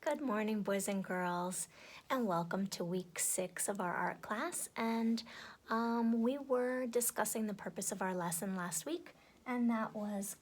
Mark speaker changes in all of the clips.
Speaker 1: Good morning, boys and girls, and welcome to week 6 of our art class. And we were discussing the purpose of our lesson last week, and that was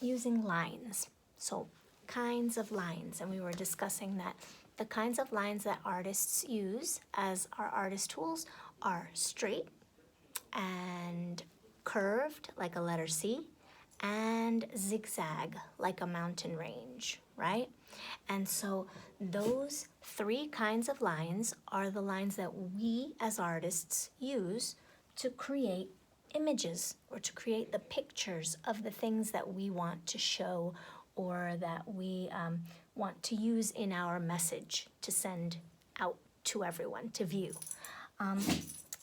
Speaker 1: using lines. So, kinds of lines, and we were discussing that the kinds of lines that artists use as our artist tools are straight and curved, like a letter C, and zigzag, like a mountain range, right? And so those 3 kinds of lines are the lines that we as artists use to create images or to create the pictures of the things that we want to show or that we want to use in our message to send out to everyone to view.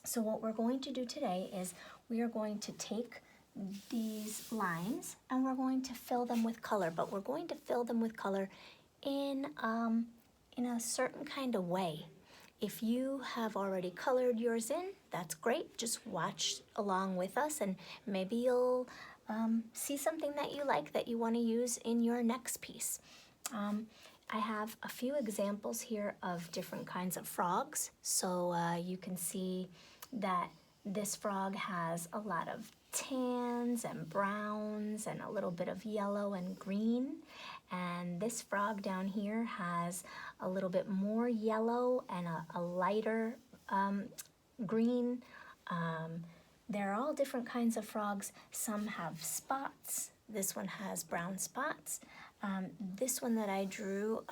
Speaker 1: So what we're going to do today is we are going to take these lines and we're going to fill them with color, but we're going to fill them with color in a certain kind of way. If you have already colored yours in, that's great. Just watch along with us and maybe you'll see something that you like that you want to use in your next piece. I have a few examples here of different kinds of frogs. So you can see that this frog has a lot of tans and browns and a little bit of yellow and green. And this frog down here has a little bit more yellow and a lighter green. They're all different kinds of frogs. Some have spots. This one has brown spots. This one that I drew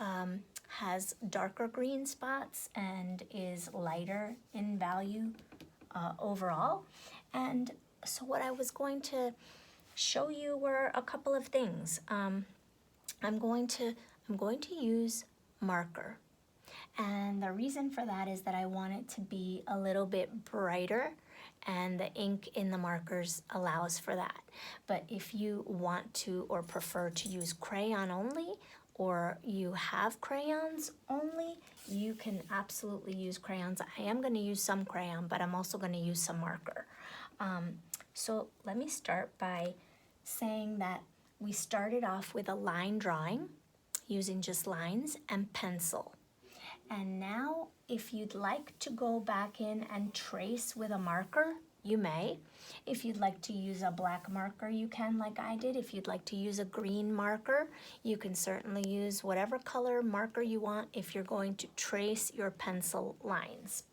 Speaker 1: has darker green spots and is lighter in value overall. And so what I was going to show you were a couple of things. I'm going to use marker. And the reason for that is that I want it to be a little bit brighter, and the ink in the markers allows for that. But if you want to or prefer to use crayon only, or you have crayons only, you can absolutely use crayons. I am going to use some crayon, but I'm also going to use some marker. So let me start by saying that we started off with a line drawing using just lines and pencil. And now if you'd like to go back in and trace with a marker, you may. If you'd like to use a black marker, you can, like I did. If you'd like to use a green marker, you can certainly use whatever color marker you want if you're going to trace your pencil lines.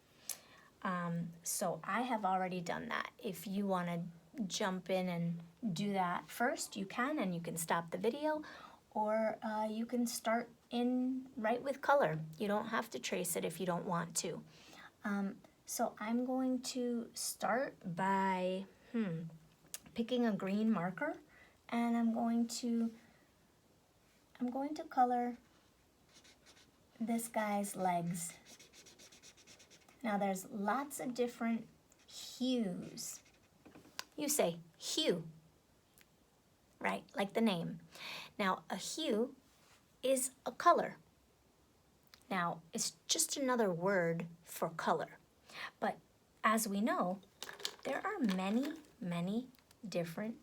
Speaker 1: So I have already done that. If you want to jump in and do that first, you can, and you can stop the video, or you can start in right with color. You don't have to trace it if you don't want to. So I'm going to start by picking a green marker, and I'm going to color this guy's legs. Now there's lots of different hues. You say hue, right? Like the name. Now a hue is a color. Now it's just another word for color. But as we know, there are many, many different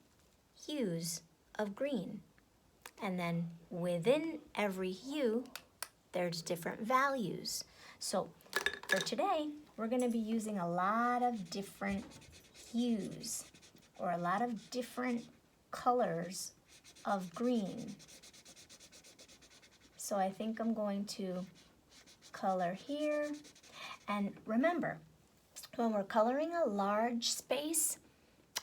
Speaker 1: hues of green. And then within every hue, there's different values. So for today, we're going to be using a lot of different hues or a lot of different colors of green. So I think I'm going to color here. And remember, when we're coloring a large space,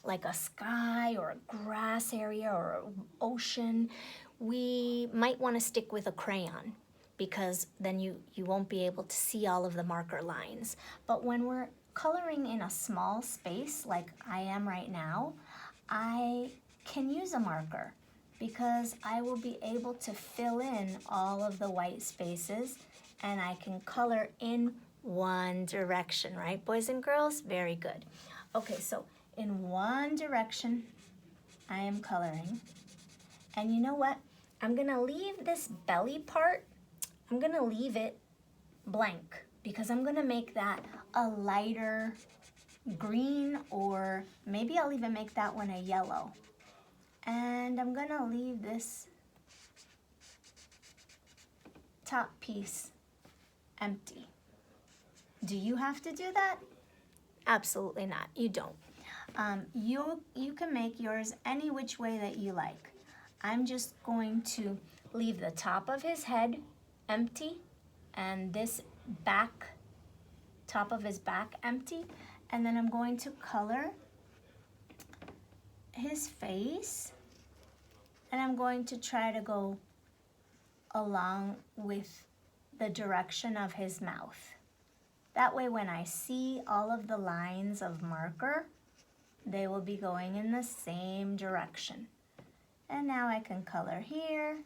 Speaker 1: like a sky or a grass area or an ocean, we might want to stick with a crayon, because then you won't be able to see all of the marker lines. But when we're coloring in a small space like I am right now, I can use a marker because I will be able to fill in all of the white spaces, and I can color in one direction, right, boys and girls? Very good. Okay, so in one direction I am coloring. And you know what? I'm gonna leave this belly part, I'm gonna leave it blank because I'm gonna make that a lighter green, or maybe I'll even make that one a yellow. And I'm gonna leave this top piece empty. Do you have to do that? Absolutely not. You don't. You can make yours any which way that you like. I'm just going to leave the top of his head empty and this top of his back empty, and then I'm going to color his face, and I'm going to try to go along with the direction of his mouth. That way when I see all of the lines of marker, they will be going in the same direction. And now I can color here,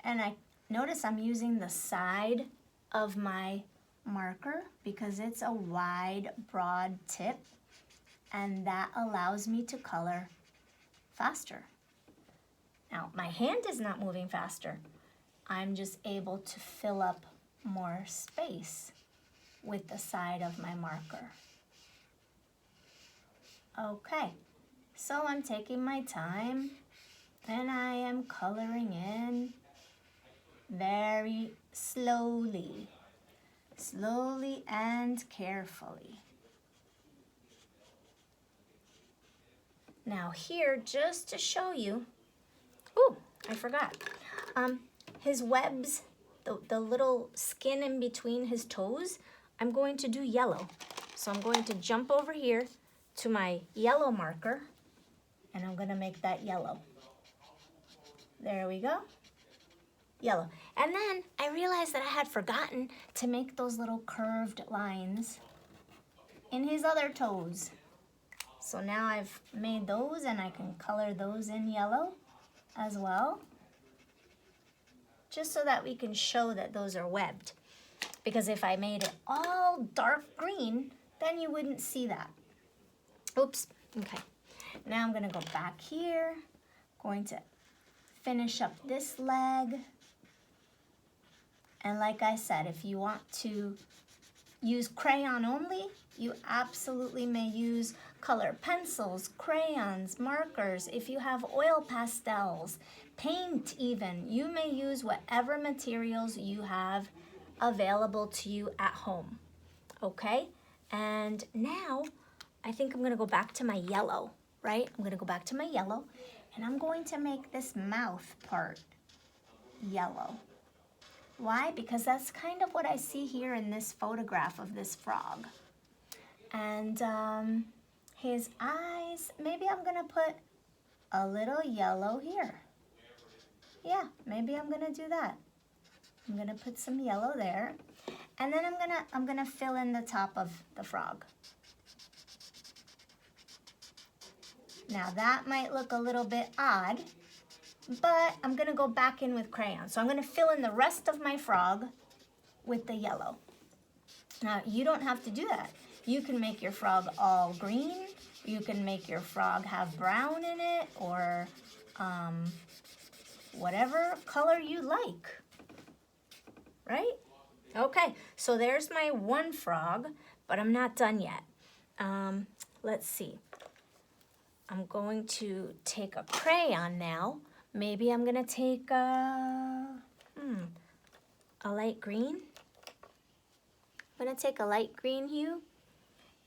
Speaker 1: and I notice I'm using the side of my marker because it's a wide, broad tip, and that allows me to color faster. Now, my hand is not moving faster. I'm just able to fill up more space with the side of my marker. Okay, so I'm taking my time and I am coloring in very slowly and carefully. Now here, just to show you, oh, I forgot. His webs, the little skin in between his toes, I'm going to do yellow. So I'm going to jump over here to my yellow marker, and I'm gonna make that yellow. There we go, yellow. And then I realized that I had forgotten to make those little curved lines in his other toes. So now I've made those, and I can color those in yellow as well, just so that we can show that those are webbed. Because if I made it all dark green, then you wouldn't see that. Oops, okay. Now I'm gonna go back here, going to finish up this leg. And like I said, if you want to use crayon only, you absolutely may use color pencils, crayons, markers. If you have oil pastels, paint even, you may use whatever materials you have available to you at home, okay? And now I think I'm gonna go back to my yellow, right? I'm gonna go back to my yellow, and I'm going to make this mouth part yellow. Why? Because that's kind of what I see here in this photograph of this frog. And his eyes, maybe I'm gonna put a little yellow here. Yeah, maybe I'm gonna do that. I'm gonna put some yellow there, and then I'm gonna fill in the top of the frog. Now that might look a little bit odd, but I'm gonna go back in with crayon. So I'm gonna fill in the rest of my frog with the yellow. Now you don't have to do that. You can make your frog all green. You can make your frog have brown in it, or whatever color you like, right? Okay, so there's my one frog, but I'm not done yet. Let's see. I'm going to take a crayon now. Maybe I'm gonna take a light green. I'm gonna take a light green hue,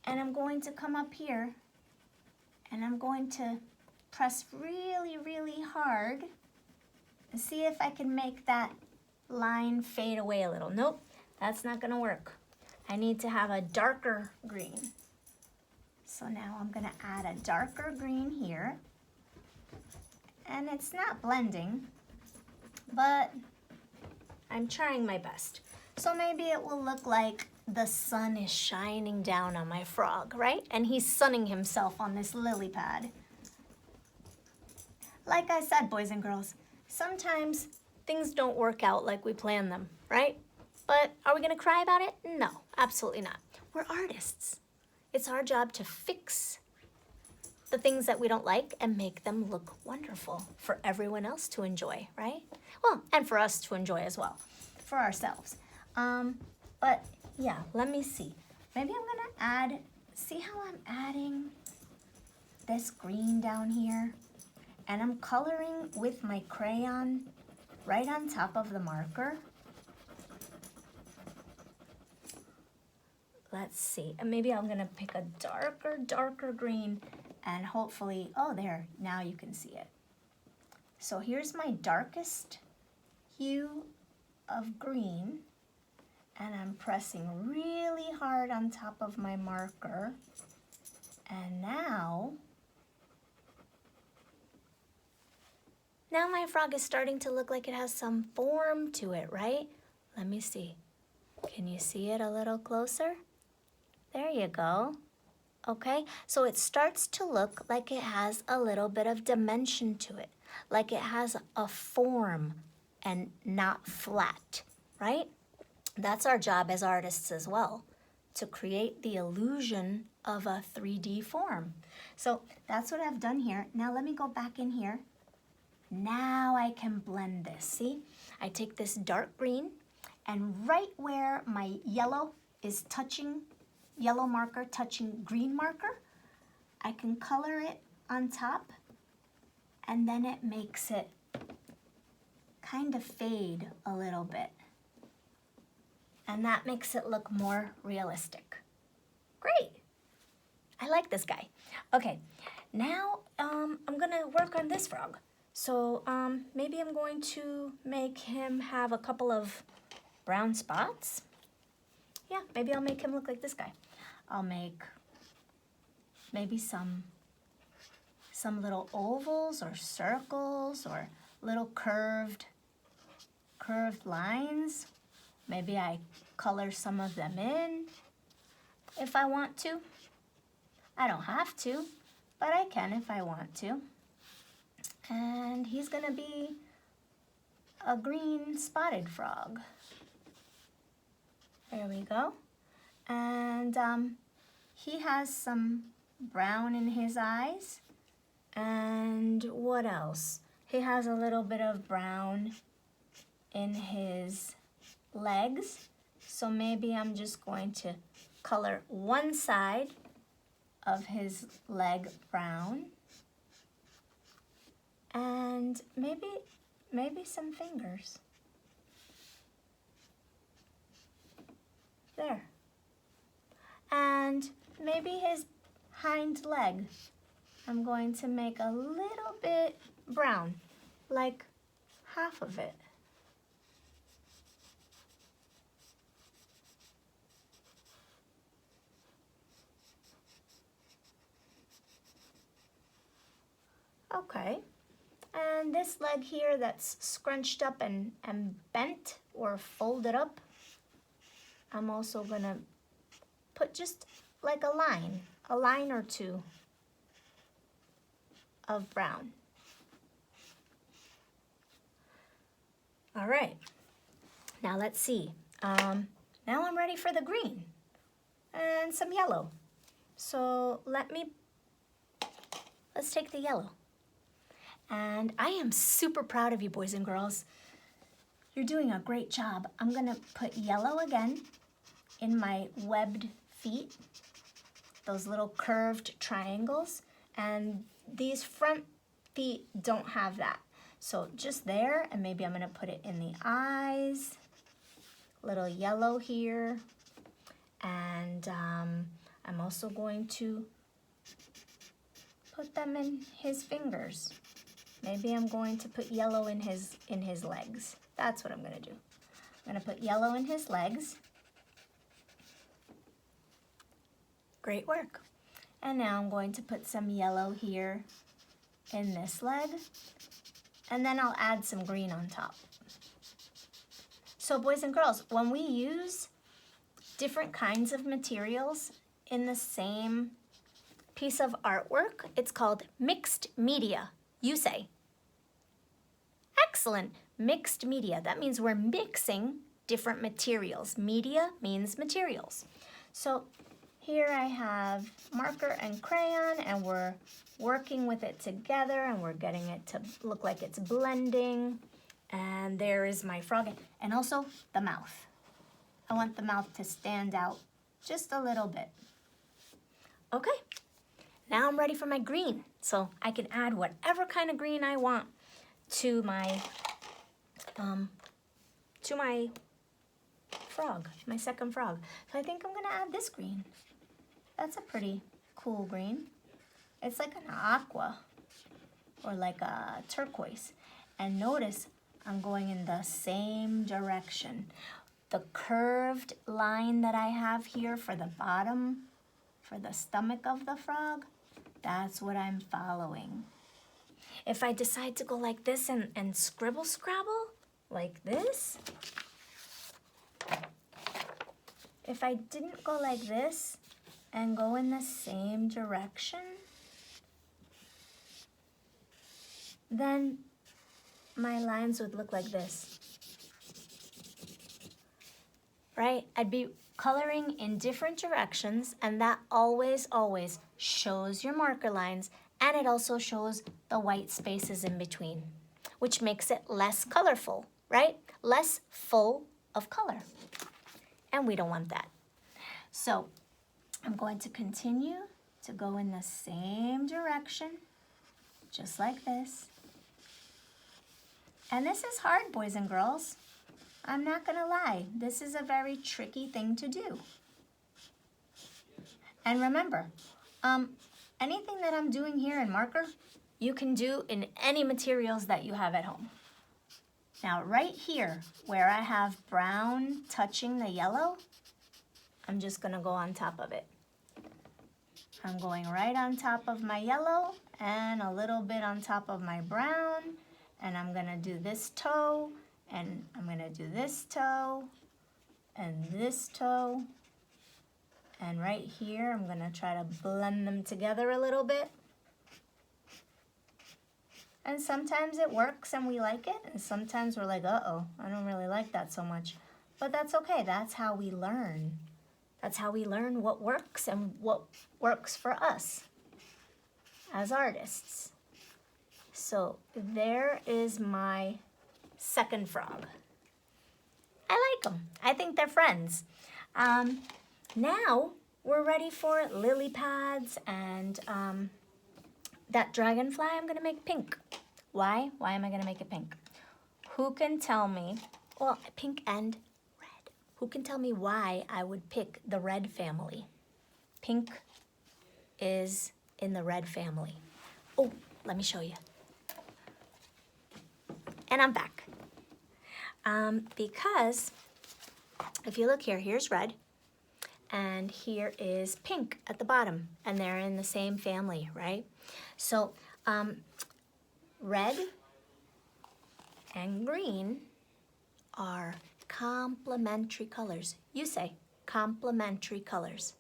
Speaker 1: and I'm going to come up here, and I'm going to press really, really hard and see if I can make that line fade away a little. Nope, that's not gonna work. I need to have a darker green. So now I'm gonna add a darker green here. And it's not blending, but I'm trying my best. So maybe it will look like the sun is shining down on my frog, right? And he's sunning himself on this lily pad. Like I said, boys and girls, sometimes things don't work out like we plan them, right? But are we gonna cry about it? No, absolutely not. We're artists. It's our job to fix the things that we don't like and make them look wonderful for everyone else to enjoy, right? Well, and for us to enjoy as well, for ourselves. But yeah, let me see. Maybe I'm gonna add, see how I'm adding this green down here? And I'm coloring with my crayon right on top of the marker. let's see. And maybe I'm gonna pick a darker green, and hopefully, oh there, now you can see it. So here's my darkest hue of green, and I'm pressing really hard on top of my marker. And now my frog is starting to look like it has some form to it, right? Let me see. Can you see it a little closer? There you go. Okay, so it starts to look like it has a little bit of dimension to it, like it has a form and not flat, right? That's our job as artists as well, to create the illusion of a 3D form. So that's what I've done here. Now let me go back in here. Now I can blend this, see? I take this dark green, and right where my yellow is touching, yellow marker touching green marker, I can color it on top, and then it makes it kind of fade a little bit. And that makes it look more realistic. Great. I like this guy. Okay, now I'm gonna work on this frog. So maybe I'm going to make him have a couple of brown spots. Yeah, maybe I'll make him look like this guy. I'll make maybe some little ovals or circles or little curved lines. Maybe I color some of them in if I want to. I don't have to, but I can if I want to. And he's gonna be a green spotted frog. There we go. And he has some brown in his eyes. And what else? He has a little bit of brown in his legs. So maybe I'm just going to color one side of his leg brown. And maybe some fingers. There. And maybe his hind leg. I'm going to make a little bit brown, like half of it. Okay. And this leg here that's scrunched up and bent or folded up, I'm also gonna put just like a line or two of brown. All right, now let's see. Now I'm ready for the green and some yellow. So let's take the yellow. And I am super proud of you, boys and girls. You're doing a great job. I'm gonna put yellow again in my webbed feet, those little curved triangles, and these front feet don't have that. So just there, and maybe I'm gonna put it in the eyes, little yellow here, and I'm also going to put them in his fingers. Maybe I'm going to put yellow in his legs. That's what I'm gonna do. I'm gonna put yellow in his legs. Great work. And now I'm going to put some yellow here in this leg, and then I'll add some green on top. So boys and girls, when we use different kinds of materials in the same piece of artwork, it's called mixed media. You say. Excellent. Mixed media. That means we're mixing different materials. Media means materials. So here I have marker and crayon, and we're working with it together, and we're getting it to look like it's blending. And there is my frog. And also the mouth. I want the mouth to stand out just a little bit. Okay, now I'm ready for my green. So I can add whatever kind of green I want to my frog, my second frog. So I think I'm gonna add this green. That's a pretty cool green. It's like an aqua or like a turquoise. And notice I'm going in the same direction. The curved line that I have here for the bottom, for the stomach of the frog, that's what I'm following. If I decide to go like this and scribble scrabble, like this, if I didn't go like this and go in the same direction, then my lines would look like this, right? I'd be coloring in different directions, and that always, always shows your marker lines, and it also shows the white spaces in between, which makes it less colorful, right? Less full of color. And we don't want that. So I'm going to continue to go in the same direction, just like this. And this is hard, boys and girls. I'm not gonna lie, this is a very tricky thing to do. And remember, anything that I'm doing here in marker, you can do in any materials that you have at home. Now right here, where I have brown touching the yellow, I'm just gonna go on top of it. I'm going right on top of my yellow and a little bit on top of my brown, and I'm gonna do this toe, and I'm gonna do this toe, and this toe, and right here I'm gonna try to blend them together a little bit. And sometimes it works and we like it, and sometimes we're like, uh-oh, I don't really like that so much. But that's okay, that's how we learn. That's how we learn what works and what works for us as artists. So there is my second frog. I like them. I think they're friends. Now we're ready for lily pads and that dragonfly I'm gonna make pink. Why? Why am I gonna make it pink? Who can tell me, well, pink and red. Who can tell me why I would pick the red family? Pink is in the red family. Oh, let me show you. And I'm back. Because if you look here, here's red, and here is pink at the bottom, and they're in the same family, right? So red and green are complementary colors. You say complementary colors.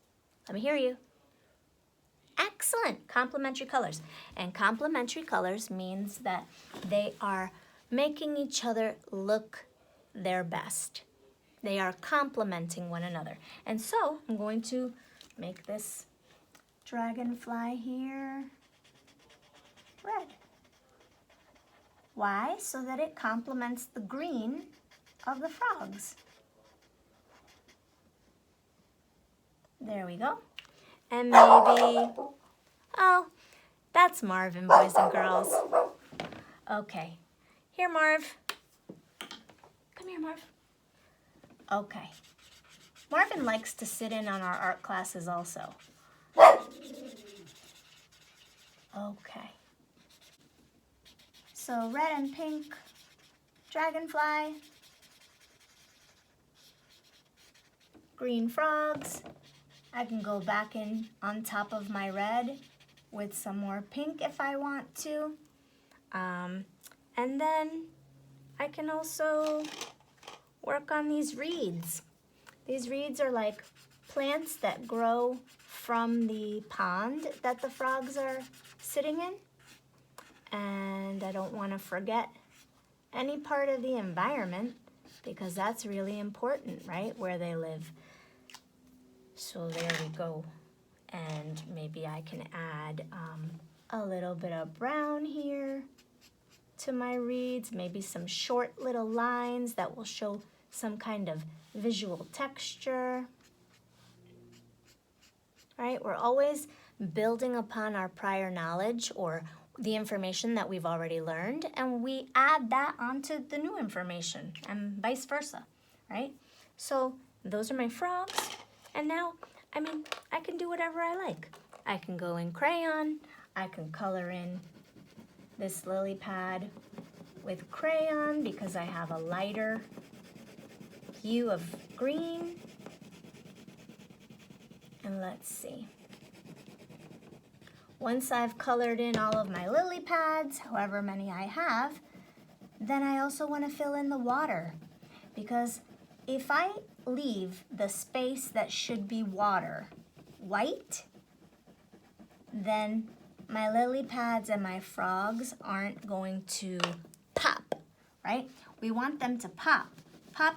Speaker 1: Let me hear you. Excellent, complementary colors. And complementary colors means that they are making each other look their best. They are complementing one another. And so I'm going to make this dragonfly here red. Why? So that it complements the green of the frogs. There we go. And maybe, oh, that's Marvin, boys and girls. Okay, here, Marv. Come here, Marv. Okay. Marvin likes to sit in on our art classes also. Okay. So red and pink, dragonfly, green frogs. I can go back in on top of my red with some more pink if I want to. And then I can also work on these reeds. These reeds are like plants that grow from the pond that the frogs are sitting in. And I don't want to forget any part of the environment because that's really important, right, where they live. So there we go. And maybe I can add a little bit of brown here to my reeds, maybe some short little lines that will show some kind of visual texture. Right? We're always building upon our prior knowledge or the information that we've already learned, and we add that onto the new information and vice versa, right? So Those are my frogs. And now, I mean, I can do whatever I like. I can go in crayon. I can color in this lily pad with crayon because I have a lighter hue of green. And let's see. Once I've colored in all of my lily pads, however many I have, then I also want to fill in the water, because if I leave the space that should be water white, then my lily pads and my frogs aren't going to pop, right? We want them to pop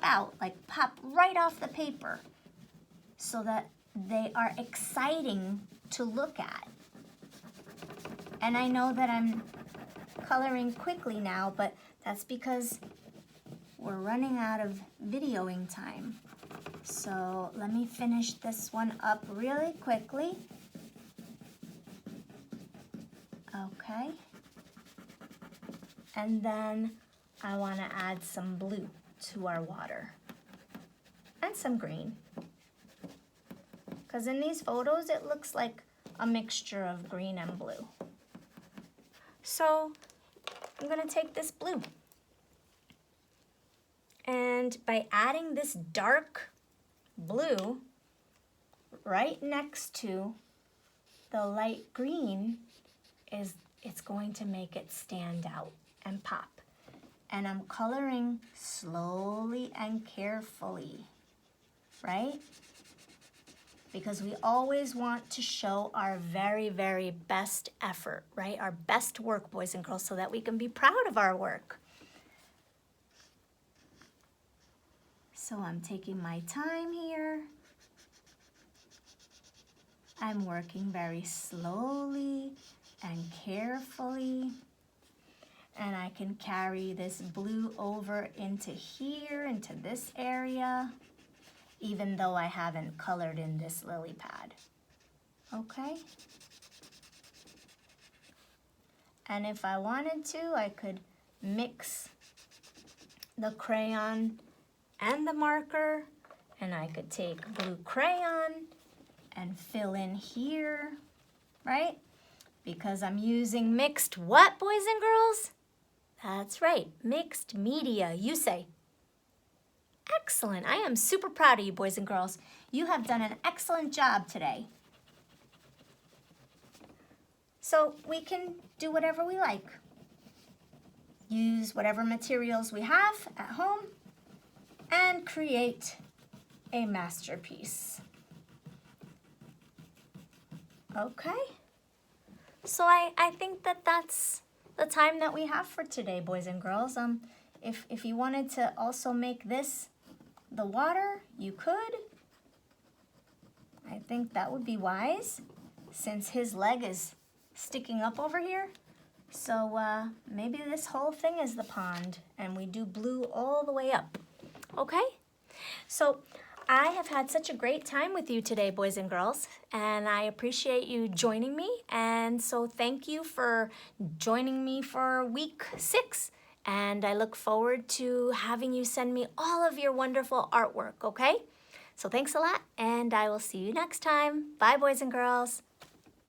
Speaker 1: out, like pop right off the paper, so that they are exciting to look at. And I know that I'm coloring quickly now, but that's because we're running out of videoing time. So let me finish this one up really quickly. Okay. And then I want to add some blue to our water and some green. Because in these photos, it looks like a mixture of green and blue. So I'm going to take this blue. And by adding this dark blue right next to the light green, it's going to make it stand out and pop. And I'm coloring slowly and carefully, right? Because we always want to show our very, very best effort, right? Our best work, boys and girls, so that we can be proud of our work. So I'm taking my time here. I'm working very slowly and carefully. And I can carry this blue over into here, into this area, even though I haven't colored in this lily pad. Okay? And if I wanted to, I could mix the crayon and the marker, and I could take blue crayon and fill in here, right? Because I'm using mixed what, boys and girls? That's right, mixed media, you say. Excellent, I am super proud of you, boys and girls. You have done an excellent job today. So we can do whatever we like. Use whatever materials we have at home and create a masterpiece. Okay, so I think that's the time that we have for today, boys and girls. If you wanted to also make this the water, you could. I think that would be wise, since his leg is sticking up over here. So maybe this whole thing is the pond, and we do blue all the way up. Okay? So I have had such a great time with you today, boys and girls, and I appreciate you joining me. And so thank you for joining me for week 6. And I look forward to having you send me all of your wonderful artwork, okay? So thanks a lot, and I will see you next time. Bye, boys and girls.